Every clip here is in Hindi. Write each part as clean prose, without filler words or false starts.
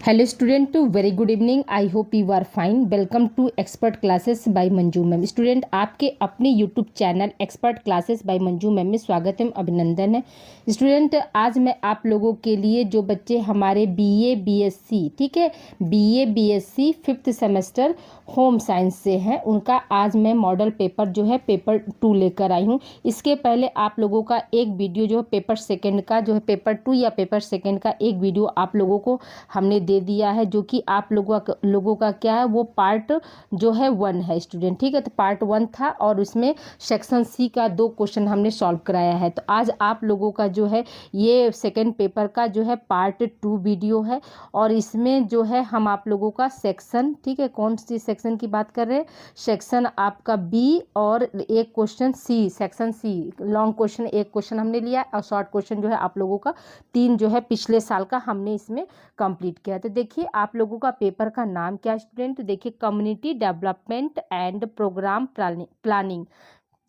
Hello student, very good evening. I hope you are fine. Welcome to Expert Classes by Manju ma'am. Student, आपके अपने YouTube channel Expert Classes by Manju ma'am में स्वागत है, अभिनंदन है। स्टूडेंट, आज मैं आप लोगों के लिए जो बच्चे हमारे बीए बीएससी, ठीक है, BA BSc 5th semester home science से हैं, उनका आज मैं मॉडल पेपर जो है पेपर 2 लेकर आई हूँ। इसके पहले आप लोगों का एक वीडियो जो है पेपर सेकेंड का जो है पेपर 2 या पेपर सेकेंड का एक वीडियो आप लोगों को हमने दे दिया है, जो कि आप लोगों का क्या है, वो पार्ट जो है 1 है स्टूडेंट, ठीक है। तो पार्ट 1 था और उसमें सेक्शन सी का 2 क्वेश्चन हमने सॉल्व कराया है। तो आज आप लोगों का जो है ये सेकेंड पेपर का जो है पार्ट 2 वीडियो है, और इसमें जो है हम आप लोगों का सेक्शन, ठीक है, कौन सी सेक्शन की बात कर रहे हैं, सेक्शन आपका बी और एक क्वेश्चन सी, सेक्शन सी लॉन्ग क्वेश्चन एक क्वेश्चन हमने लिया और शॉर्ट क्वेश्चन जो है आप लोगों का 3 जो है पिछले साल का हमने इसमें कंप्लीट किया। तो देखिए आप लोगों का पेपर का नाम क्या है स्टूडेंट, देखिए community development and programme planning,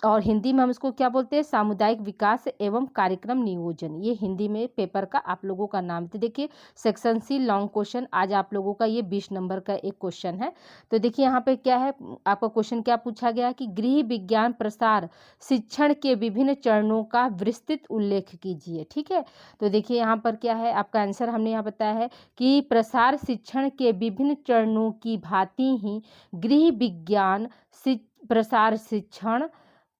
और हिंदी में हम इसको क्या बोलते हैं, सामुदायिक विकास एवं कार्यक्रम नियोजन। ये हिंदी में पेपर का आप लोगों का नाम। तो देखिए सेक्शन सी लॉन्ग क्वेश्चन आज आप लोगों का ये 20 नंबर का एक क्वेश्चन है। तो देखिए यहाँ पे क्या है, आपका क्वेश्चन क्या पूछा गया है कि गृह विज्ञान प्रसार शिक्षण के विभिन्न चरणों का विस्तृत उल्लेख कीजिए, ठीक है। तो देखिए यहाँ पर क्या है, आपका आंसर हमने यहाँ बताया है कि प्रसार शिक्षण के विभिन्न चरणों की भांति ही गृह विज्ञान प्रसार शिक्षण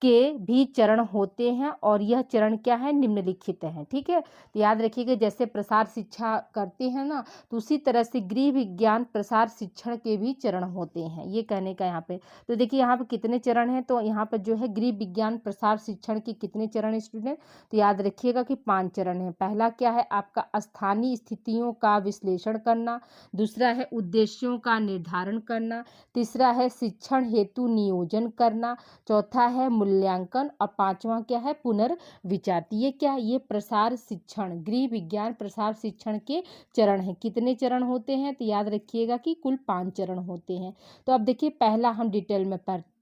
के भी चरण होते हैं, और यह चरण क्या है, निम्नलिखित है, ठीक है। तो याद रखिएगा, जैसे प्रसार शिक्षा करते हैं ना, तो उसी तरह से गृह विज्ञान प्रसार शिक्षण के भी चरण होते हैं, ये कहने का यहाँ पे। तो देखिए यहाँ पे कितने चरण हैं, तो यहाँ पर जो है गृह विज्ञान प्रसार शिक्षण के कितने चरण है स्टूडेंट, तो याद रखिएगा कि 5 चरण है। पहला क्या है आपका, स्थानीय स्थितियों का विश्लेषण करना। दूसरा है उद्देश्यों का निर्धारण करना। तीसरा है शिक्षण हेतु नियोजन करना। चौथा है मूल्यांकन, और 5वां क्या है, पुनर्विचार। ये क्या है, ये प्रसार शिक्षण, गृह विज्ञान प्रसार शिक्षण के चरण है। कितने चरण होते हैं, तो याद रखिएगा कि कुल 5 चरण होते हैं। तो अब देखिए पहला हम डिटेल में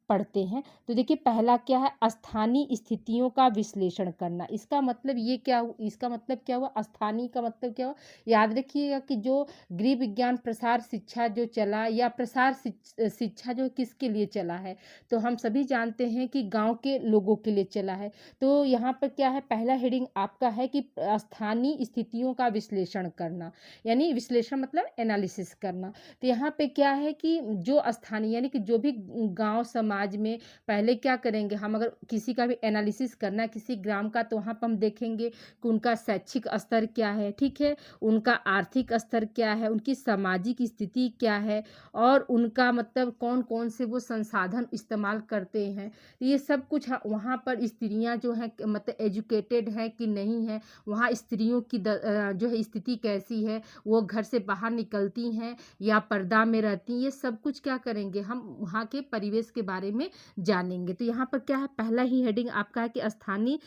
पढ़ते हैं। तो देखिए पहला क्या है, स्थानीय स्थितियों का विश्लेषण करना। इसका मतलब ये क्या, इसका मतलब क्या हुआ, स्थानीय का मतलब क्या हुआ, याद रखिएगा कि जो गृह विज्ञान प्रसार शिक्षा जो चला, या प्रसार शिक्षा जो किसके लिए चला है, तो हम सभी जानते हैं कि गांव के लोगों के लिए चला है। तो यहाँ पर क्या है, पहला हेडिंग आपका है कि स्थानीय स्थितियों का विश्लेषण करना, यानी विश्लेषण मतलब एनालिसिस करना। तो यहाँ पे क्या है कि जो स्थानीय यानी कि जो भी गांव समाज में पहले क्या करेंगे हम, अगर किसी का भी एनालिसिस करना है किसी ग्राम का, तो वहाँ पर हम देखेंगे कि उनका शैक्षिक स्तर क्या है, ठीक है, उनका आर्थिक स्तर क्या है, उनकी सामाजिक स्थिति क्या है, और उनका मतलब कौन कौन से वो संसाधन इस्तेमाल करते हैं। ये सब कुछ वहाँ पर स्त्रियाँ जो हैं मतलब एजुकेटेड हैं कि नहीं है, वहाँ स्त्रियों की जो है स्थिति कैसी है, वो घर से बाहर निकलती हैं या पर्दा में रहती हैं, ये सब कुछ क्या करेंगे हम वहाँ के परिवेश के बारे में जानेंगे। तो यहाँ पर क्या है, पहला ही हेडिंग आपका है कि स्थानीय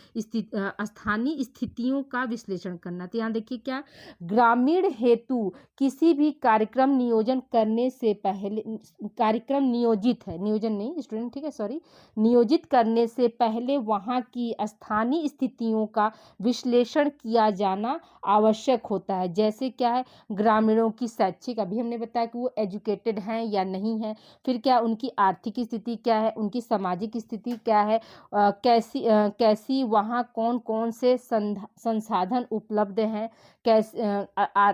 स्थितियों का विश्लेषण करना। तो यहाँ देखिए क्या, ग्रामीण हेतु किसी भी कार्यक्रम नियोजन करने से पहले, कार्यक्रम नियोजित है, नियोजन नहीं स्टूडेंट, ठीक है, सॉरी, नियोजित करने से पहले वहाँ की स्थानीय स्थितियों का विश्लेषण किया जाना आवश्यक होता है। जैसे क्या है, ग्रामीणों की शैक्षिक, अभी हमने बताया कि वो एजुकेटेड हैं या नहीं है, फिर क्या उनकी आर्थिक स्थिति क्या है, उनकी सामाजिक स्थिति क्या है, कैसी वहाँ कौन कौन से संसाधन उपलब्ध हैं,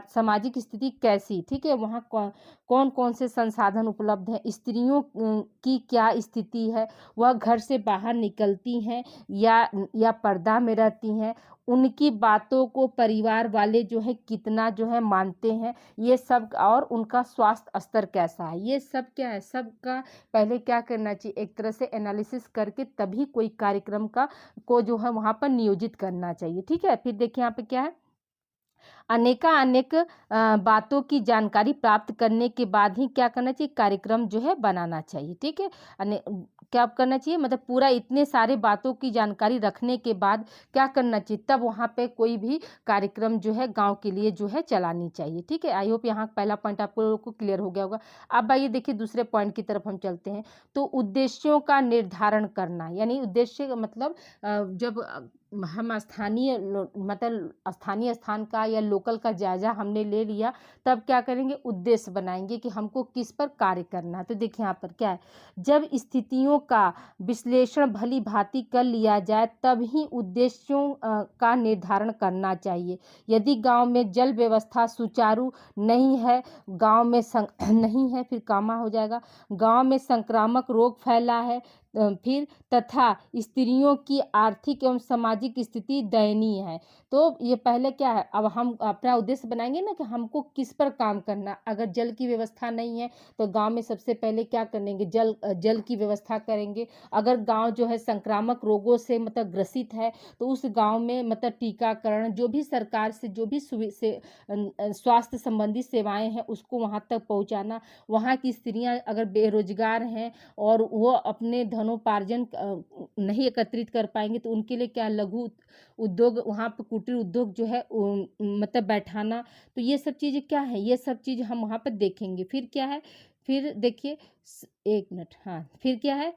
सामाजिक स्थिति कैसी, ठीक है, वहाँ कौन कौन से संसाधन उपलब्ध हैं, स्त्रियों की क्या स्थिति है, वह घर से बाहर निकलती हैं या पर्दा में रहती हैं, उनकी बातों को परिवार वाले जो है कितना जो है मानते हैं, ये सब, और उनका स्वास्थ्य स्तर कैसा है, ये सब क्या है, सबका पहले क्या करना चाहिए, एक तरह से एनालिसिस करके तभी कोई कार्यक्रम को जो है वहाँ पर नियोजित करना चाहिए, ठीक है। फिर देखिए यहाँ पे क्या है, अनेक बातों की जानकारी प्राप्त करने के बाद ही क्या करना चाहिए, कार्यक्रम जो है बनाना चाहिए, ठीक है। क्या करना चाहिए, मतलब पूरा इतने सारे बातों की जानकारी रखने के बाद क्या करना चाहिए, तब वहाँ पे कोई भी कार्यक्रम जो है गांव के लिए जो है चलानी चाहिए, ठीक है। आई होप यहाँ पहला पॉइंट आपको लोगों को क्लियर हो गया होगा। अब आइए देखिए दूसरे पॉइंट की तरफ हम चलते हैं। तो उद्देश्यों का निर्धारण करना, यानी उद्देश्य का मतलब जब हम स्थानीय मतलब स्थानीय स्थान का या लोकल का जायजा हमने ले लिया, तब क्या करेंगे, उद्देश्य बनाएंगे कि हमको किस पर कार्य करना है। तो देखिए यहाँ पर क्या है, जब स्थितियों का विश्लेषण भली भांति कर लिया जाए तब ही उद्देश्यों का निर्धारण करना चाहिए। यदि गांव में जल व्यवस्था सुचारू नहीं है, गांव में नहीं है, फिर कामा हो जाएगा, गांव में संक्रामक रोग फैला है, फिर तथा स्त्रियों की आर्थिक एवं सामाजिक स्थिति दयनीय है। तो ये पहले क्या है, अब हम अपना उद्देश्य बनाएंगे ना कि हमको किस पर काम करना। अगर जल की व्यवस्था नहीं है तो गांव में सबसे पहले क्या करेंगे, जल की व्यवस्था करेंगे। अगर गांव जो है संक्रामक रोगों से मतलब ग्रसित है तो उस गांव में मतलब टीकाकरण, जो भी सरकार से जो भी स्वास्थ्य संबंधी सेवाएं हैं उसको वहां तक पहुंचाना। वहां की स्त्रियां अगर बेरोजगार हैं और वो अपने धनोपार्जन नहीं एकत्रित कर पाएंगे तो उनके लिए क्या, लघु उद्योग, वहाँ पर कुटीर उद्योग जो है मतलब बैठाना। तो ये सब चीज़ें क्या है, ये सब चीज़ हम वहाँ पर देखेंगे। फिर क्या है, फिर देखिए, एक मिनट, हाँ, फिर क्या है,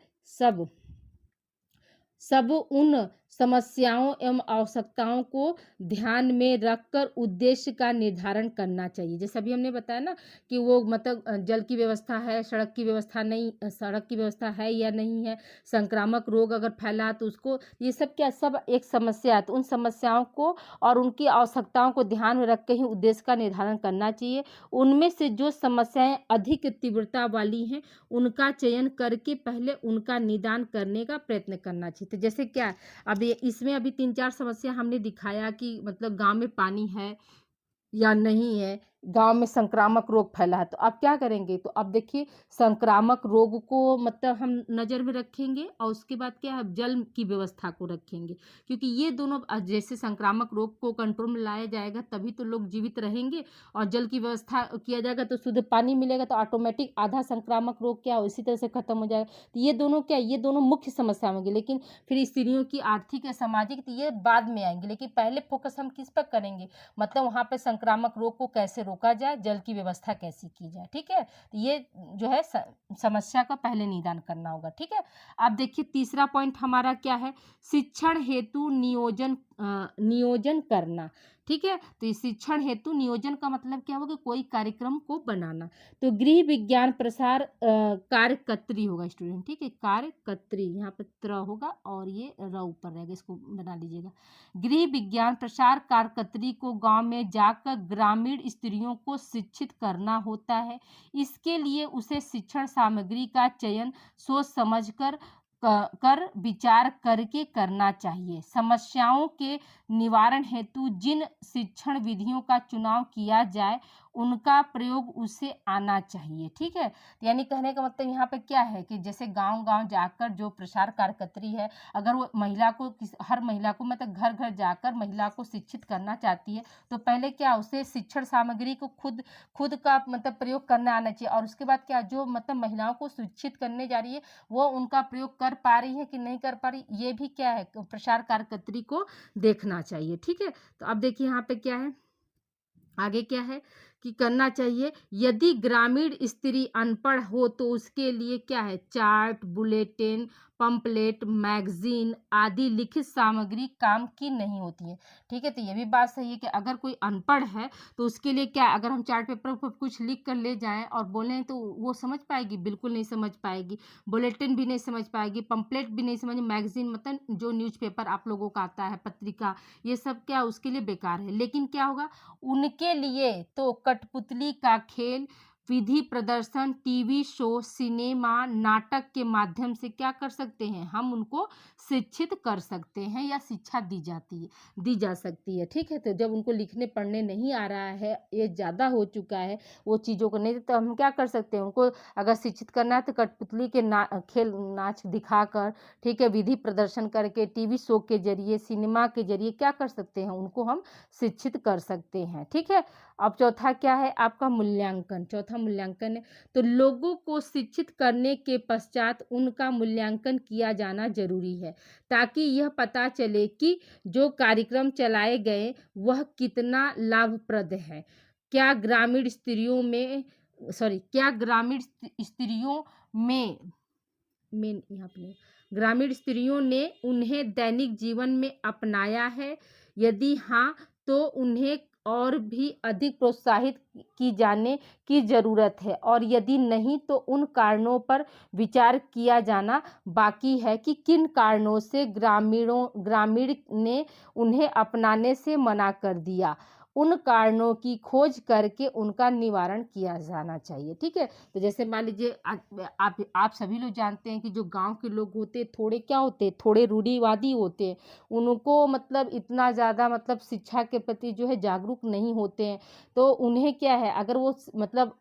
सब उन समस्याओं एवं आवश्यकताओं को ध्यान में रखकर उद्देश्य का निर्धारण करना चाहिए। जैसे अभी हमने बताया ना कि वो मतलब जल की व्यवस्था है, सड़क की व्यवस्था नहीं, सड़क की व्यवस्था है या नहीं है, संक्रामक रोग अगर फैला तो उसको, ये सब क्या, सब एक समस्या है। तो उन समस्याओं को और उनकी आवश्यकताओं को ध्यान में रख के ही उद्देश्य का निर्धारण करना चाहिए। उनमें से जो समस्याएं अधिक तीव्रता वाली हैं उनका चयन करके पहले उनका निदान करने का प्रयत्न करना चाहिए। तो जैसे क्या, अब इसमें अभी 3-4 समस्या हमने दिखाया कि मतलब गांव में पानी है या नहीं है, गांव में संक्रामक रोग फैला है। तो अब क्या करेंगे, तो अब देखिए संक्रामक रोग को मतलब हम नज़र में रखेंगे और उसके बाद क्या है, जल की व्यवस्था को रखेंगे। क्योंकि ये दोनों जैसे संक्रामक रोग को कंट्रोल में लाया जाएगा तभी तो लोग जीवित रहेंगे, और जल की व्यवस्था किया जाएगा तो शुद्ध पानी मिलेगा, तो ऑटोमेटिक आधा संक्रामक रोग क्या हो इसी तरह से खत्म हो जाएगा। तो ये दोनों क्या, ये दोनों मुख्य समस्या होंगी। लेकिन फिर स्त्रियों की आर्थिक या सामाजिक, तो ये बाद में आएंगे। लेकिन पहले फोकस हम किस पर करेंगे, मतलब वहाँ पे संक्रामक रोग को कैसे रोका जाए, जल की व्यवस्था कैसी की जाए। ठीक है, तो ये जो है समस्या का पहले निदान करना होगा। ठीक है, अब देखिए तीसरा पॉइंट हमारा क्या है, शिक्षण हेतु नियोजन करना। ठीक है, तो इस शिक्षण हेतु नियोजन का मतलब क्या होगा, कोई कार्यक्रम को बनाना। तो गृह विज्ञान प्रसार कार्यकत्री होगा स्टूडेंट। ठीक है, कार्यकत्री, यहाँ पे त्र होगा और ये र ऊपर रहेगा, इसको बना लीजिएगा। गृह विज्ञान प्रसार कार्यकत्री को गांव में जाकर ग्रामीण स्त्रियों को शिक्षित करना होता है। इसके लिए उसे शिक्षण सामग्री का चयन सोच समझकर कर विचार करके करना चाहिए। समस्याओं के निवारण हेतु जिन शिक्षण विधियों का चुनाव किया जाए उनका प्रयोग उसे आना चाहिए। ठीक है, यानी कहने का मतलब यहाँ पे क्या है कि जैसे गांव-गांव जाकर जो प्रसार कार्यकर्त्री है, अगर वो महिला को हर महिला को मतलब घर घर जाकर महिला को शिक्षित करना चाहती है तो पहले क्या, उसे शिक्षण सामग्री को खुद का मतलब प्रयोग करना आना चाहिए। और उसके बाद क्या, जो मतलब महिलाओं को शिक्षित करने जा रही है वो उनका प्रयोग कर पा रही है कि नहीं कर पा रही, ये भी क्या है, प्रसार कार्यकर्त्री को देखना चाहिए। ठीक है, तो अब देखिए यहाँ पे क्या है, आगे क्या है कि करना चाहिए। यदि ग्रामीण स्त्री अनपढ़ हो तो उसके लिए क्या है, चार्ट, बुलेटिन, पंपलेट, मैगजीन आदि लिखित सामग्री काम की नहीं होती है। ठीक है, तो ये भी बात सही है कि अगर कोई अनपढ़ है तो उसके लिए क्या, अगर हम चार्ट पेपर पर कुछ लिख कर ले जाएं और बोलें तो वो समझ पाएगी, बिल्कुल नहीं समझ पाएगी। बुलेटिन भी नहीं समझ पाएगी, पंपलेट भी नहीं समझ, मैगजीन मतलब जो न्यूज़पेपर आप लोगों का आता है, पत्रिका, ये सब क्या उसके लिए बेकार है। लेकिन क्या होगा, उनके लिए तो कठपुतली का खेल, विधि प्रदर्शन, टीवी शो, सिनेमा, नाटक के माध्यम से क्या कर सकते हैं, हम उनको शिक्षित कर सकते हैं या शिक्षा दी जा सकती है। ठीक है, तो जब उनको लिखने पढ़ने नहीं आ रहा है, ये ज़्यादा हो चुका है, वो चीज़ों को नहीं, तो हम क्या कर सकते हैं, उनको अगर शिक्षित करना है तो कठपुतली के खेल नाच दिखाकर, ठीक है, विधि प्रदर्शन करके, टीवी शो के जरिए, सिनेमा के जरिए क्या कर सकते हैं, उनको हम शिक्षित कर सकते हैं। ठीक है, अब चौथा क्या है आपका, मूल्यांकन। चौथा मूल्यांकन है, तो लोगों को शिक्षित करने के पश्चात उनका मूल्यांकन किया जाना जरूरी है ताकि यह पता चले कि जो कार्यक्रम चलाए गए वह कितना लाभप्रद है। क्या ग्रामीण स्त्रियों में यहाँ पे ग्रामीण स्त्रियों ने उन्हें दैनिक जीवन में अपनाया है, यदि हाँ तो उन्हें और भी अधिक प्रोत्साहित की जाने की ज़रूरत है, और यदि नहीं तो उन कारणों पर विचार किया जाना बाकी है कि किन कारणों से ग्रामीण ने उन्हें अपनाने से मना कर दिया। उन कारणों की खोज करके उनका निवारण किया जाना चाहिए। ठीक है, तो जैसे मान लीजिए आप सभी लोग जानते हैं कि जो गांव के लोग होते हैं थोड़े क्या होते हैं, थोड़े रूढ़िवादी होते हैं। उनको मतलब इतना ज़्यादा मतलब शिक्षा के प्रति जो है जागरूक नहीं होते हैं। तो उन्हें क्या है, अगर वो मतलब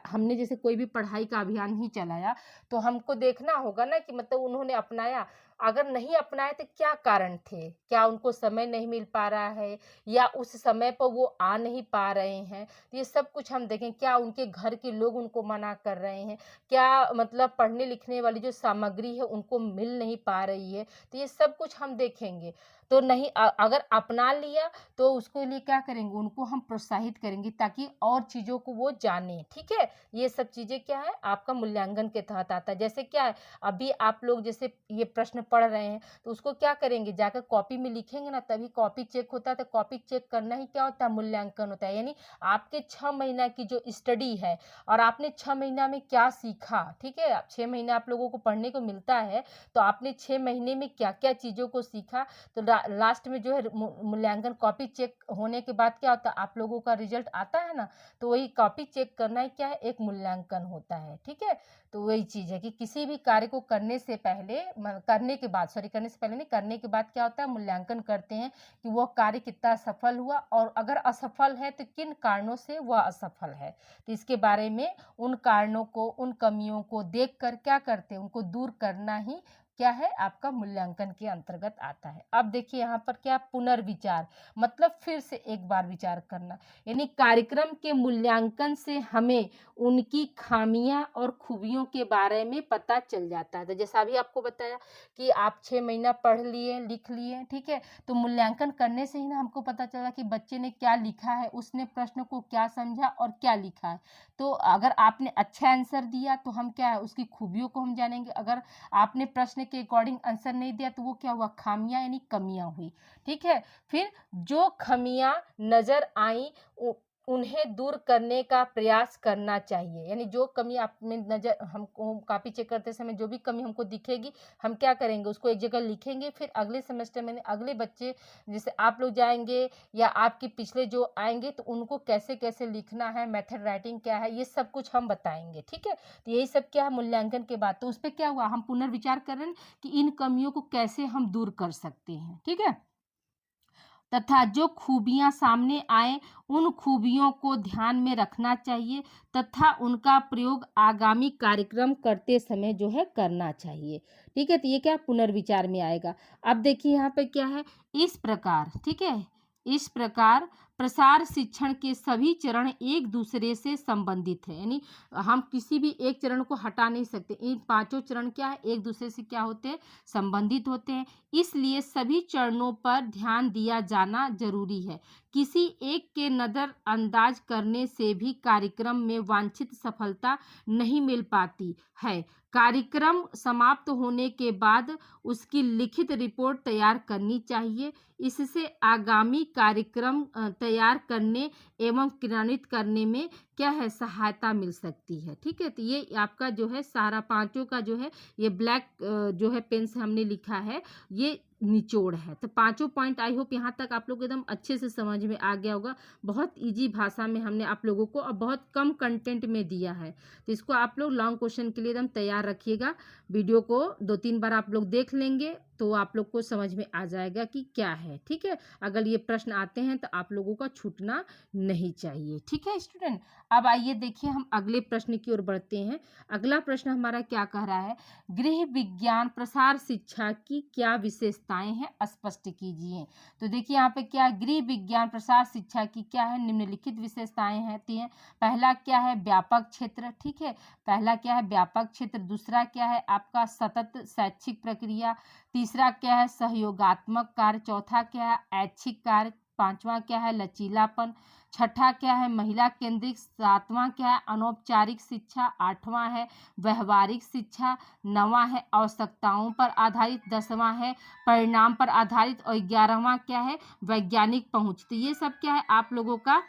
हमने जैसे कोई भी पढ़ाई का अभियान ही चलाया तो हमको देखना होगा ना कि मतलब उन्होंने अपनाया, अगर नहीं अपनाए तो क्या कारण थे, क्या उनको समय नहीं मिल पा रहा है या उस समय पर वो आ नहीं पा रहे हैं। तो ये सब कुछ हम देखें, क्या उनके घर के लोग उनको मना कर रहे हैं, क्या मतलब पढ़ने लिखने वाली जो सामग्री है उनको मिल नहीं पा रही है। तो ये सब कुछ हम देखेंगे। तो नहीं अगर अपना लिया तो उसको लिए क्या करेंगे, उनको हम प्रोत्साहित करेंगे ताकि और चीज़ों को वो जाने। ठीक है, ये सब चीज़ें क्या है आपका मूल्यांकन के तहत आता है। जैसे क्या है, अभी आप लोग जैसे ये प्रश्न पढ़ रहे हैं तो उसको क्या करेंगे, जाकर कॉपी में लिखेंगे ना, तभी कॉपी चेक होता है। तो कॉपी चेक करना ही क्या होता है, मूल्यांकन होता है। यानी आपके 6 महीना की जो स्टडी है और आपने 6 महीना में क्या सीखा। ठीक है, 6 महीने आप लोगों को पढ़ने को मिलता है, तो आपने 6 महीने में क्या क्या चीज़ों को सीखा। तो लास्ट में जो है मूल्यांकन कॉपी चेक होने के बाद क्या होता है, आप लोगों का रिजल्ट आता है ना, तो वही कॉपी चेक करना ही क्या है, एक मूल्यांकन होता है। ठीक है, तो वही चीज़ है कि किसी भी कार्य को करने से पहले करने के बाद, सॉरी करने से पहले नहीं, करने के बाद क्या होता है, मूल्यांकन करते हैं कि वह कार्य कितना सफल हुआ, और अगर असफल है तो किन कारणों से वह असफल है। तो इसके बारे में उन कारणों को, उन कमियों को देख कर क्या करते हैं, उनको दूर करना ही क्या है आपका मूल्यांकन के अंतर्गत आता है। अब देखिए यहाँ पर क्या, पुनर्विचार मतलब फिर से एक बार विचार करना। यानी कार्यक्रम के मूल्यांकन से हमें उनकी खामियां और खूबियों के बारे में पता चल जाता है। तो जैसा अभी आपको बताया कि आप 6 महीना पढ़ लिए, लिख लिए, ठीक है, तो मूल्यांकन करने से ही ना हमको पता चला कि बच्चे ने क्या लिखा है, उसने प्रश्न को क्या समझा और क्या लिखा है। तो अगर आपने अच्छा आंसर दिया तो हम क्या है, उसकी खूबियों को हम जानेंगे। अगर आपने प्रश्न के अकॉर्डिंग आंसर नहीं दिया तो वो क्या हुआ, खामियां यानी कमियां हुई। ठीक है, फिर जो खामियां नजर आई उन्हें दूर करने का प्रयास करना चाहिए। यानी जो कमी आप में नजर, हमको कॉपी चेक करते समय जो भी कमी हमको दिखेगी, हम क्या करेंगे, उसको एक जगह लिखेंगे। फिर अगले सेमेस्टर में अगले बच्चे जैसे आप लोग जाएंगे या आपके पिछले जो आएंगे तो उनको कैसे कैसे लिखना है, मेथड राइटिंग क्या है, ये सब कुछ हम बताएंगे। ठीक है, तो यही सब क्या है मूल्यांकन के बाद। तो उस पर क्या हुआ, हम पुनर्विचार कर रहे हैं कि इन कमियों को कैसे हम दूर कर सकते हैं। ठीक है, तथा जो खूबियां सामने आए उन खूबियों को ध्यान में रखना चाहिए तथा उनका प्रयोग आगामी कार्यक्रम करते समय जो है करना चाहिए। ठीक है, तो ये क्या पुनर्विचार में आएगा। अब देखिए यहाँ पे क्या है, इस प्रकार, ठीक है, इस प्रकार प्रसार शिक्षण के सभी चरण एक दूसरे से संबंधित है। यानी हम किसी भी एक चरण को हटा नहीं सकते। इन पांचों चरण क्या है, एक दूसरे से क्या होते हैं, संबंधित होते हैं। इसलिए सभी चरणों पर ध्यान दिया जाना जरूरी है। किसी एक के नज़रअंदाज करने से भी कार्यक्रम में वांछित सफलता नहीं मिल पाती है। कार्यक्रम समाप्त होने के बाद उसकी लिखित रिपोर्ट तैयार करनी चाहिए। इससे आगामी कार्यक्रम तैयार करने एवं क्रियान्वित करने में क्या है, सहायता मिल सकती है। ठीक है, तो ये आपका जो है सारा पांचों का जो है ये ब्लैक जो है पेन से हमने लिखा है, ये निचोड़ है। तो पांचों पॉइंट आई होप यहाँ तक आप लोग एकदम अच्छे से समझ में आ गया होगा। बहुत इजी भाषा में हमने आप लोगों को और बहुत कम कंटेंट में दिया है। तो इसको आप लोग लॉन्ग क्वेश्चन के लिए एकदम तैयार रखिएगा। वीडियो को 2-3 बार आप लोग देख लेंगे तो आप लोग को समझ में आ जाएगा कि क्या है। ठीक है, अगर ये प्रश्न आते हैं तो आप लोगों का छूटना नहीं चाहिए। ठीक है स्टूडेंट, अब आइए देखिए हम अगले प्रश्न की ओर बढ़ते हैं। अगला प्रश्न हमारा क्या कह रहा है, गृह विज्ञान प्रसार शिक्षा की क्या विशेषताएं हैं, स्पष्ट कीजिए। तो देखिए यहाँ पे क्या, गृह विज्ञान प्रसार शिक्षा की क्या है, निम्नलिखित विशेषताएं होती हैं। पहला क्या है, व्यापक क्षेत्र। ठीक है, पहला क्या है, व्यापक क्षेत्र। दूसरा क्या है आपका, सतत शैक्षिक प्रक्रिया। तीसरा क्या है, सहयोगात्मक कार्य। चौथा क्या है, ऐच्छिक कार्य। पांचवा क्या है, लचीलापन। छठा क्या है महिला केंद्रित, सातवां क्या है अनौपचारिक शिक्षा, आठवां है व्यवहारिक शिक्षा, नवां है आवश्यकताओं पर आधारित, दसवां है परिणाम पर आधारित और 11वां क्या है वैज्ञानिक पहुंच। तो ये सब क्या है आप लोगों का,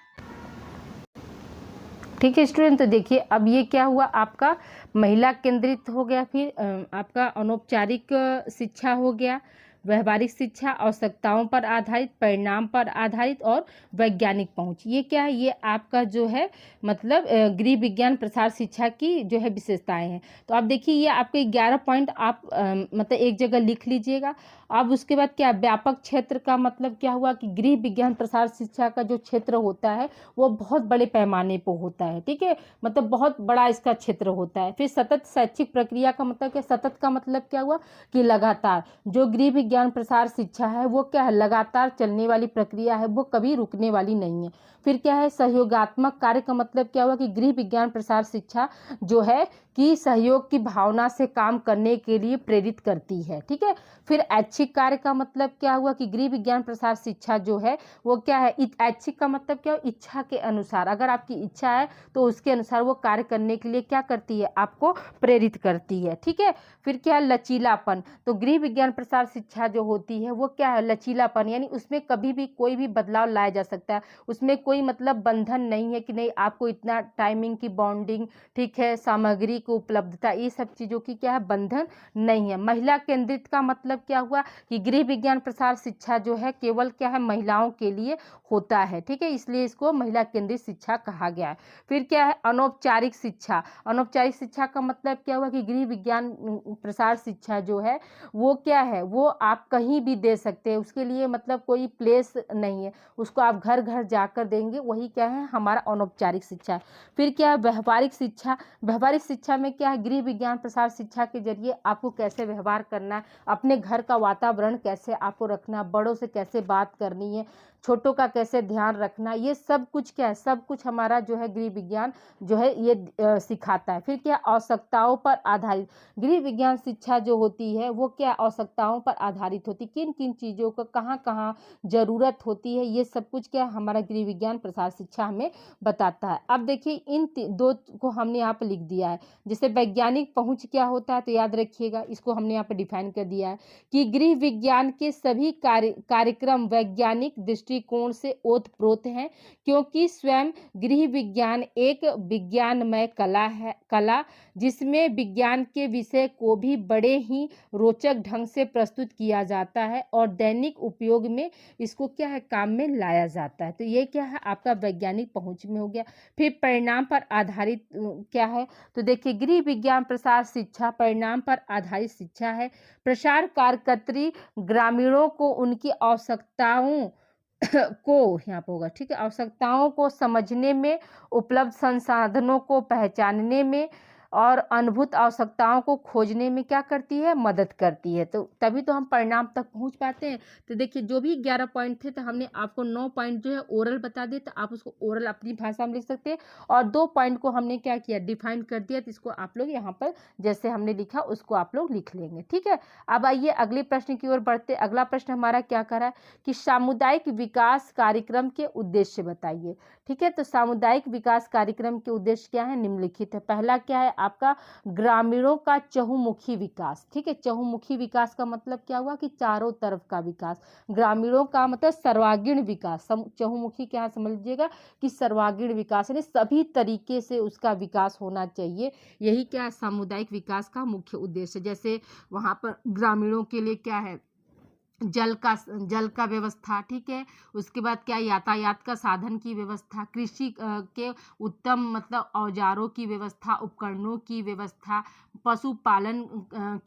ठीक है स्टूडेंट। तो देखिए अब ये क्या हुआ आपका महिला केंद्रित हो गया, फिर आपका अनौपचारिक शिक्षा हो गया, व्यवहारिक शिक्षा, आवश्यकताओं पर आधारित, परिणाम पर आधारित और वैज्ञानिक पहुंच। ये क्या है, ये आपका जो है मतलब गृह विज्ञान प्रसार शिक्षा की जो है विशेषताएं हैं। तो आप देखिए ये आपके 11 पॉइंट आप मतलब एक जगह लिख लीजिएगा। अब उसके बाद क्या व्यापक क्षेत्र का मतलब क्या हुआ कि गृह विज्ञान प्रसार शिक्षा का जो क्षेत्र होता है वो बहुत बड़े पैमाने पर होता है, ठीक है, मतलब बहुत बड़ा इसका क्षेत्र होता है। फिर सतत शैक्षिक प्रक्रिया का मतलब क्या, सतत का मतलब क्या हुआ कि लगातार, जो गृह विज्ञान प्रसार शिक्षा है वो क्या है लगातार चलने वाली प्रक्रिया है, वो कभी रुकने वाली नहीं है। फिर क्या है सहयोगात्मक कार्य का मतलब क्या हुआ कि गृह विज्ञान प्रसार शिक्षा जो है कि सहयोग की भावना से काम करने के लिए प्रेरित करती है, ठीक है। फिर ऐच्छिक कार्य का मतलब क्या हुआ कि गृह विज्ञान प्रसार शिक्षा जो है वो क्या है ऐच्छिक का मतलब क्या, इच्छा के अनुसार, अगर आपकी इच्छा है तो उसके अनुसार वो कार्य करने के लिए क्या करती है आपको प्रेरित करती है, ठीक है। फिर क्या है लचीलापन, तो गृह विज्ञान प्रसार शिक्षा जो होती है वो क्या है लचीलापन, यानी उसमें कभी भी कोई भी बदलाव लाया जा सकता है, उसमें कोई मतलब बंधन नहीं है कि नहीं आपको इतना टाइमिंग की बॉन्डिंग, ठीक है, सामग्री की उपलब्धता, ये सब चीज़ों की क्या है बंधन नहीं है। महिला केंद्रित का मतलब क्या हुआ कि गृह विज्ञान प्रसार शिक्षा जो है केवल क्या है महिलाओं के लिए होता है, ठीक है, इसलिए इसको महिला केंद्रित शिक्षा कहा गया है। फिर क्या है अनौपचारिक शिक्षा, अनौपचारिक शिक्षा का मतलब क्या हुआ कि गृह विज्ञान प्रसार शिक्षा जो है वो क्या है वो आप कहीं भी दे सकते हैं, उसके लिए मतलब कोई प्लेस नहीं है, उसको आप घर घर जाकर देंगे, वही क्या है हमारा अनौपचारिक शिक्षा। फिर क्या है व्यवहारिक शिक्षा, व्यवहारिक शिक्षा में क्या है गृह विज्ञान प्रसार शिक्षा के जरिए आपको कैसे व्यवहार करना है, अपने घर का वातावरण कैसे आपको रखना, बड़ों से कैसे बात करनी है, छोटों का कैसे ध्यान रखना, ये सब कुछ क्या है सब कुछ हमारा जो है गृह विज्ञान जो है ये सिखाता है। फिर क्या आवश्यकताओं पर आधारित, गृह विज्ञान शिक्षा जो होती है वो क्या आवश्यकताओं पर आधारित होती, किन किन चीज़ों का कहाँ कहाँ ज़रूरत होती है, ये सब कुछ क्या हमारा गृह विज्ञान प्रसार शिक्षा हमें बताता है। अब देखिए इन दो को हमने यहाँ पर लिख दिया है। जैसे वैज्ञानिक पहुँच क्या होता है तो याद रखिएगा, इसको हमने यहाँ पर डिफाइन कर दिया है कि गृह विज्ञान के सभी कार्यक्रम वैज्ञानिक दृष्टिकोण से ओतप्रोत हैं, क्योंकि स्वयं गृह विज्ञान एक विज्ञानमय कला जिसमें विज्ञान के विषय को भी बड़े ही रोचक ढंग से प्रस्तुत किया जाता है और दैनिक उपयोग में इसको क्या है काम में लाया जाता है। तो ये क्या है आपका वैज्ञानिक पहुंच में हो गया। फिर परिणाम पर आधारित क्या है, तो देखिए गृह विज्ञान प्रसार शिक्षा परिणाम पर आधारित शिक्षा है। प्रसार कार्यकर्त्री ग्रामीणों को उनकी आवश्यकताओं को यहाँ पर होगा, ठीक है, आवश्यकताओं को समझने में, उपलब्ध संसाधनों को पहचानने में और अनुभूत आवश्यकताओं को खोजने में क्या करती है मदद करती है। तो तभी तो हम परिणाम तक पहुंच पाते हैं। तो देखिए जो भी 11 पॉइंट थे तो हमने आपको 9 पॉइंट जो है ओरल बता दिए, तो आप उसको ओरल अपनी भाषा में लिख सकते हैं, और 2 पॉइंट को हमने क्या किया डिफाइन कर दिया, तो इसको आप लोग यहाँ पर जैसे हमने लिखा उसको आप लोग लिख लेंगे, ठीक है। अब आइए अगले प्रश्न की ओर बढ़ते। अगला प्रश्न हमारा क्या कर रहा है कि सामुदायिक विकास कार्यक्रम के उद्देश्य बताइए, ठीक है। तो सामुदायिक विकास कार्यक्रम के उद्देश्य क्या है निम्नलिखित है। पहला क्या है आपका ग्रामीणों का चहुमुखी विकास, ठीक है। चहुमुखी विकास का मतलब क्या हुआ कि चारों तरफ का विकास, ग्रामीणों का मतलब सर्वांगीण विकास, चहुमुखी क्या समझ लीजिएगा कि सर्वांगीण विकास यानी सभी तरीके से उसका विकास होना चाहिए, यही क्या है सामुदायिक विकास का मुख्य उद्देश्य। जैसे वहां पर ग्रामीणों के लिए क्या है जल का व्यवस्था, ठीक है, उसके बाद क्या यातायात का साधन की व्यवस्था, कृषि के उत्तम मतलब औजारों की व्यवस्था, उपकरणों की व्यवस्था, पशुपालन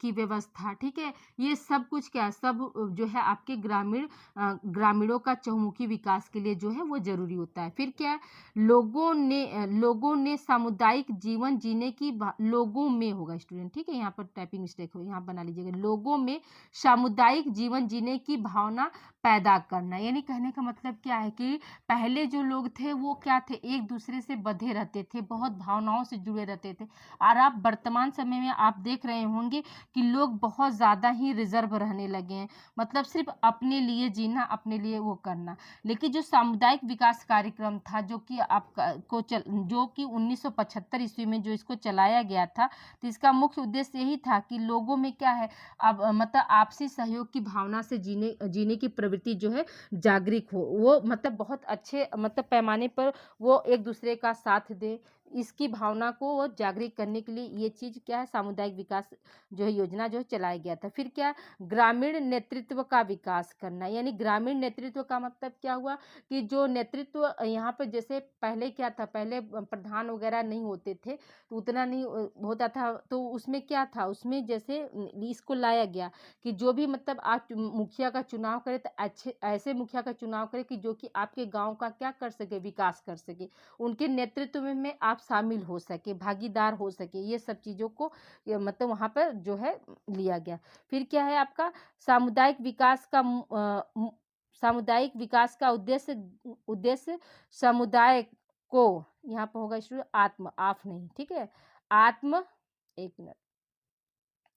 की व्यवस्था, ठीक है, ये सब कुछ क्या है सब जो है आपके ग्रामीणों का चहुमुखी विकास के लिए जो है वो जरूरी होता है। फिर क्या है लोगों ने सामुदायिक जीवन जीने की लोगों में होगा स्टूडेंट, ठीक है, यहाँ पर टाइपिंग मिस्टेक हो, यहाँ बना लीजिएगा लोगों में सामुदायिक जीवन जीने की भावना पैदा करना। यानी कहने का मतलब क्या है कि पहले जो लोग थे वो क्या थे, एक दूसरे से बंधे रहते थे, बहुत भावनाओं से जुड़े रहते थे। और आप वर्तमान समय में आप देख रहे होंगे कि लोग बहुत ज़्यादा ही रिजर्व रहने लगे हैं, मतलब सिर्फ अपने लिए जीना, अपने लिए वो करना। लेकिन जो सामुदायिक विकास कार्यक्रम था जो कि जो कि 1975 ईस्वी में जो इसको चलाया गया था, तो इसका मुख्य उद्देश्य यही था कि लोगों में क्या है, अब मतलब आपसी सहयोग की भावना से जीने जीने की प्रवृत्ति जो है जागृत हो, वो मतलब बहुत अच्छे मतलब पैमाने पर वो एक दूसरे का साथ दे, इसकी भावना को वो जागृत करने के लिए ये चीज़ क्या है, सामुदायिक विकास जो है योजना जो है चलाया गया था। फिर क्या, ग्रामीण नेतृत्व का विकास करना। यानी ग्रामीण नेतृत्व का मतलब क्या हुआ कि जो नेतृत्व यहाँ पर, जैसे पहले क्या था, पहले प्रधान वगैरह नहीं होते थे, तो उतना नहीं होता था, तो उसमें क्या था, उसमें जैसे इसको लाया गया कि जो भी मतलब आप मुखिया का चुनाव करें तो अच्छे ऐसे मुखिया का चुनाव करें कि जो कि आपके गांव का क्या कर सके, विकास कर सके, उनके नेतृत्व में आप शामिल हो सके, भागीदार हो सके, ये सब चीज़ों को मतलब वहाँ पर जो है लिया गया। फिर क्या है आपका सामुदायिक विकास का सामुदायिक विकास का उद्देश्य उद्देश्य समुदाय को, यहाँ पर होगा स्टूडेंट आत्म, आप नहीं, ठीक है, आत्म, एक मिनट,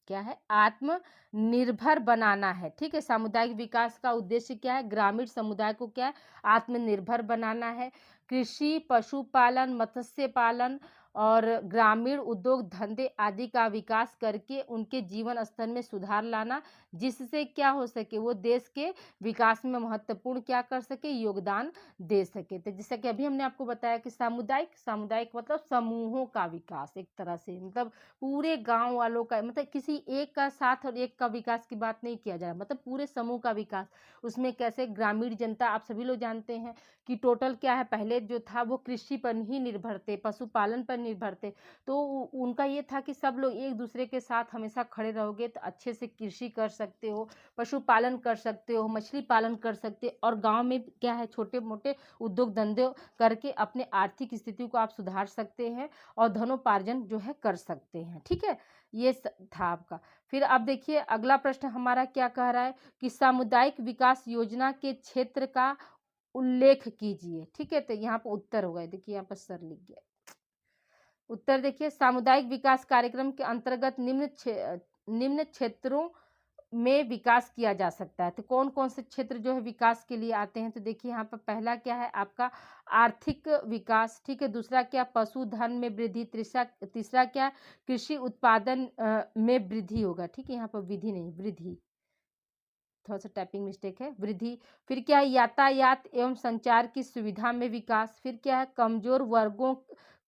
क्या है, आत्मनिर्भर बनाना है। ठीक है, सामुदायिक विकास का उद्देश्य क्या है, ग्रामीण समुदाय को क्या है, आत्मनिर्भर बनाना है। कृषि, पशुपालन, मत्स्य पालन और ग्रामीण उद्योग धंधे आदि का विकास करके उनके जीवन स्तर में सुधार लाना, जिससे क्या हो सके, वो देश के विकास में महत्वपूर्ण क्या कर सके, योगदान दे सके। तो जैसा कि अभी हमने आपको बताया कि सामुदायिक सामुदायिक मतलब समूहों का विकास, एक तरह से मतलब पूरे गांव वालों का, मतलब किसी एक का साथ और एक का विकास की बात नहीं किया जा रहा, मतलब पूरे समूह का विकास। उसमें कैसे, ग्रामीण जनता, आप सभी लोग जानते हैं कि टोटल क्या है, पहले जो था वो कृषि पर ही निर्भर थे, पशुपालन पर निर्भर थे, तो उनका ये था कि सब लोग एक दूसरे के साथ हमेशा खड़े रहोगे तो अच्छे से कृषि कर सकते हो, पशुपालन कर सकते हो, मछली पालन कर सकते हो, और गांव में क्या है, छोटे मोटे उद्योग धंधे करके अपने आर्थिक स्थिति को आप सुधार सकते हैं और धनोपार्जन जो है कर सकते हैं। ठीक है, ये था आपका। फिर अब देखिए अगला प्रश्न हमारा क्या कह रहा है कि सामुदायिक विकास योजना के क्षेत्र का उल्लेख कीजिए। ठीक है, तो यहाँ पर उत्तर होगा, देखिए यहाँ पर सर लिख गया उत्तर। देखिए, सामुदायिक विकास कार्यक्रम के अंतर्गत निम्न क्षेत्रों में विकास किया जा सकता है। तो कौन कौन से क्षेत्र जो है विकास के लिए आते हैं, तो देखिए यहाँ पर पहला क्या है आपका आर्थिक विकास, ठीक है, दूसरा क्या पशुधन में वृद्धि, तीसरा क्या कृषि उत्पादन में वृद्धि होगा। ठीक है, यहाँ पर विधि नहीं, वृद्धि, थोड़ा सा टाइपिंग मिस्टेक है, वृद्धि। फिर क्या है यातायात एवं संचार की सुविधा में विकास। फिर क्या है कमजोर वर्गों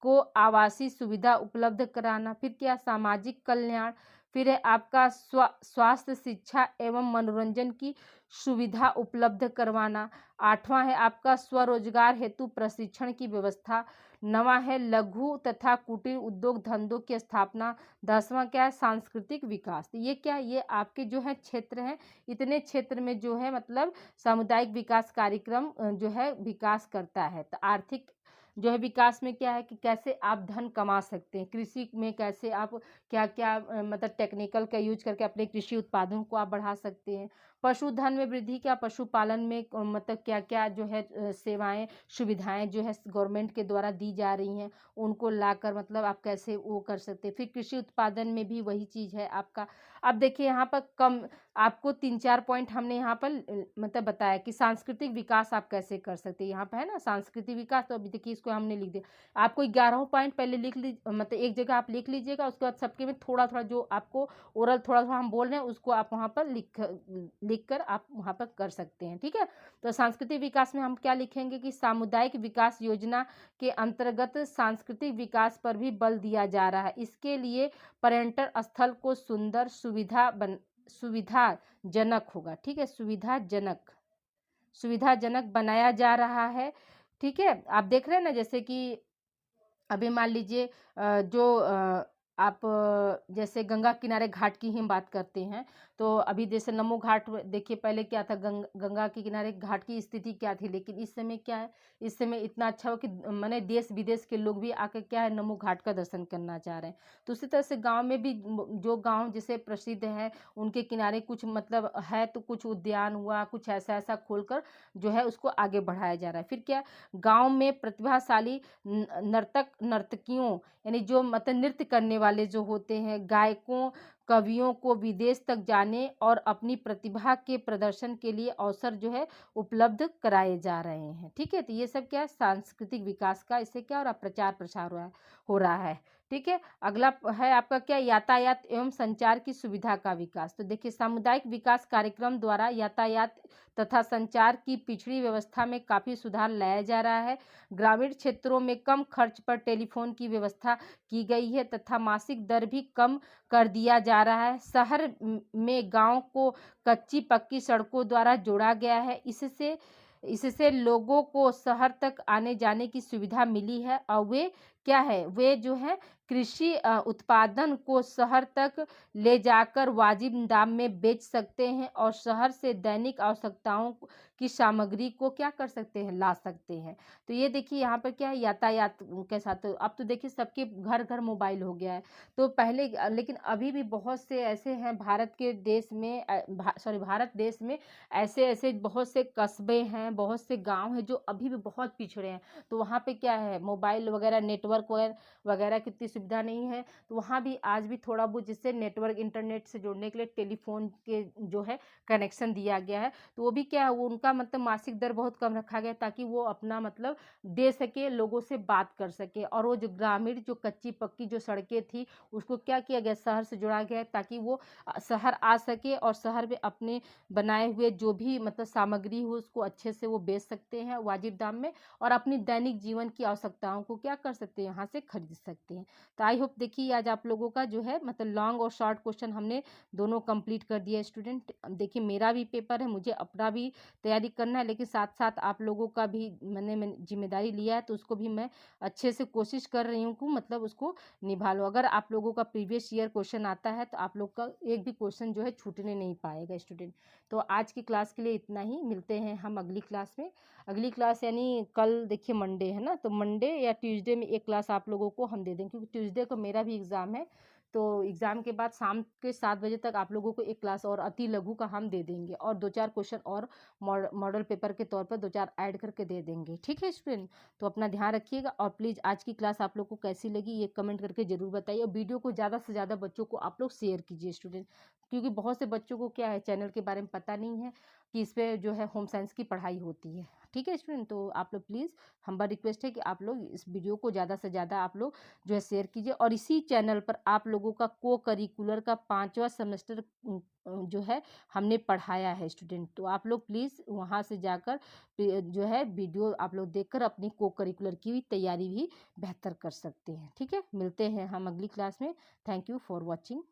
को आवासीय सुविधा उपलब्ध कराना। फिर क्या है सामाजिक कल्याण। फिर है आपका स्वास्थ्य, शिक्षा एवं मनोरंजन की सुविधा उपलब्ध करवाना। आठवां है आपका स्वरोजगार हेतु प्रशिक्षण की व्यवस्था। नवा है लघु तथा कुटीर उद्योग धंधों की स्थापना। 10वां क्या है सांस्कृतिक विकास। तो ये क्या, ये आपके जो है क्षेत्र हैं, इतने क्षेत्र में जो है मतलब सामुदायिक विकास कार्यक्रम जो है विकास करता है। तो आर्थिक जो है विकास में क्या है कि कैसे आप धन कमा सकते हैं, कृषि में कैसे आप क्या क्या मतलब टेक्निकल का यूज करके अपने कृषि उत्पादों को आप बढ़ा सकते हैं। पशुधन में वृद्धि, क्या पशुपालन में मतलब क्या क्या जो है सेवाएं सुविधाएं जो है गवर्नमेंट के द्वारा दी जा रही हैं, उनको लाकर मतलब आप कैसे वो कर सकते हैं। फिर कृषि उत्पादन में भी वही चीज़ है आपका। अब देखिए यहाँ पर कम आपको 3-4 पॉइंट हमने यहाँ पर मतलब बताया कि सांस्कृतिक विकास आप कैसे कर सकते हैं। यहाँ पर है ना सांस्कृतिक विकास, तो अभी देखिए इसको हमने लिख दिया। आपको 11 पॉइंट पहले लिख लीजिए, मतलब एक जगह आप लिख लीजिएगा, उसके बाद सबके में थोड़ा थोड़ा जो आपको ओरल थोड़ा थोड़ा हम बोल रहे हैं उसको आप वहाँ पर लिख कर आप वहाँ पर कर सकते हैं। ठीक है, तो सांस्कृतिक विकास में हम क्या लिखेंगे कि सामुदायिक विकास योजना के अंतर्गत सांस्कृतिक विकास पर भी बल दिया जा रहा है। इसके लिए पर्यटन स्थल को सुंदर सुविधाजनक होगा। ठीक है, सुविधाजनक बनाया जा रहा है। ठीक है, आप देख रहे हैं ना, जैसे कि अभी मान लीजिए जो आप जैसे गंगा किनारे घाट की ही हम बात करते हैं, तो अभी जैसे नमो घाट देखिए, पहले क्या था, गंगा के किनारे घाट की स्थिति क्या थी, लेकिन इस समय क्या है, इस समय इतना अच्छा हो कि माने देश विदेश के लोग भी आकर क्या है, नमो घाट का दर्शन करना चाह रहे हैं। तो उसी तरह से गांव में भी जो गांव जैसे प्रसिद्ध है, उनके किनारे कुछ मतलब है, तो कुछ उद्यान हुआ, कुछ ऐसा ऐसा खोलकर जो है उसको आगे बढ़ाया जा रहा है। फिर क्या, गांव में प्रतिभाशाली नर्तक नर्तकियों, यानी जो मतलब नृत्य करने वाले जो होते हैं, गायकों कवियों को विदेश तक जाने और अपनी प्रतिभा के प्रदर्शन के लिए अवसर जो है उपलब्ध कराए जा रहे हैं। ठीक है, तो ये सब क्या है, सांस्कृतिक विकास का इससे क्या हो रहा है, प्रचार प्रसार हो रहा है। ठीक है, अगला है आपका क्या, यातायात एवं संचार की सुविधा का विकास। तो देखिए, सामुदायिक विकास कार्यक्रम द्वारा यातायात तथा संचार की पिछड़ी व्यवस्था में काफ़ी सुधार लाया जा रहा है। ग्रामीण क्षेत्रों में कम खर्च पर टेलीफोन की व्यवस्था की गई है तथा मासिक दर भी कम कर दिया जा रहा है। शहर में गांव को कच्ची पक्की सड़कों द्वारा जोड़ा गया है। इससे लोगों को शहर तक आने जाने की सुविधा मिली है और वे क्या है, वे जो है कृषि उत्पादन को शहर तक ले जाकर वाजिब दाम में बेच सकते हैं और शहर से दैनिक आवश्यकताओं की सामग्री को क्या कर सकते हैं, ला सकते हैं। तो ये देखिए यहाँ पर क्या है, यातायात के साथ अब तो देखिए सबके घर घर मोबाइल हो गया है। तो पहले लेकिन अभी भी बहुत से ऐसे हैं भारत के देश में, भारत देश में ऐसे ऐसे बहुत से कस्बे हैं, बहुत से गांव हैं जो अभी भी बहुत पिछड़े हैं। तो वहाँ पे क्या है, मोबाइल वगैरह नेटवर्क वगैरह की इतनी सुविधा नहीं है। तो वहाँ भी आज भी थोड़ा बहुत जिससे नेटवर्क इंटरनेट से जोड़ने के लिए टेलीफोन के जो है कनेक्शन दिया गया है। तो वो भी क्या है, वो उनका मतलब मासिक दर बहुत कम रखा गया ताकि वो अपना मतलब दे सके, लोगों से बात कर सके। और वो जो ग्रामीण जो कच्ची पक्की जो सड़कें थी उसको क्या किया गया, शहर से जोड़ा गया ताकि वो शहर आ सके और शहर में अपने बनाए हुए जो भी मतलब सामग्री हो उसको अच्छे से वो बेच सकते हैं वाजिब दाम में, और अपनी दैनिक जीवन की आवश्यकताओं को क्या कर सकते हैं, यहाँ से खरीद सकते हैं। तो आई होप देखिए आज आप लोगों का जो है मतलब लॉन्ग और शॉर्ट क्वेश्चन हमने दोनों कंप्लीट कर दिया स्टूडेंट। देखिए मेरा भी पेपर है, मुझे अपना भी तैयारी करना है, लेकिन साथ साथ आप लोगों का भी मैंने जिम्मेदारी लिया है, तो उसको भी मैं अच्छे से कोशिश कर रही हूँ कि मतलब उसको निभा लो। अगर आप लोगों का प्रीवियस ईयर क्वेश्चन आता है तो आप लोग का एक भी क्वेश्चन जो है छूटने नहीं पाएगा स्टूडेंट। तो आज की क्लास के लिए इतना ही, मिलते हैं हम अगली क्लास में। अगली क्लास यानी कल देखिए मंडे है ना, तो मंडे या ट्यूसडे में एक क्लास आप लोगों को हम दे देंगे, क्योंकि ट्यूसडे को मेरा भी एग्ज़ाम है। तो एग्ज़ाम के बाद शाम के 7 बजे तक आप लोगों को एक क्लास और अति लघु का हम दे देंगे, और 2-4 क्वेश्चन और मॉडल पेपर के तौर पर 2-4 ऐड करके दे देंगे। ठीक है स्टूडेंट, तो अपना ध्यान रखिएगा और प्लीज़ आज की क्लास आप लोग को कैसी लगी ये कमेंट करके ज़रूर बताइए, और वीडियो को ज़्यादा से ज़्यादा बच्चों को आप लोग शेयर कीजिए स्टूडेंट, क्योंकि बहुत से बच्चों को क्या है, चैनल के बारे में पता नहीं है कि इस पे जो है होम साइंस की पढ़ाई होती है। ठीक है स्टूडेंट, तो आप लोग प्लीज़ हम्बल रिक्वेस्ट है कि आप लोग इस वीडियो को ज़्यादा से ज़्यादा आप लोग जो है शेयर कीजिए, और इसी चैनल पर आप लोगों का को करिकुलर का 5वां सेमेस्टर जो है हमने पढ़ाया है स्टूडेंट। तो आप लोग प्लीज़ वहाँ से जाकर जो है वीडियो आप लोग देखकर अपनी को करिकुलर की तैयारी भी बेहतर कर सकते हैं। ठीक है, मिलते हैं हम अगली क्लास में। Thank you for watching.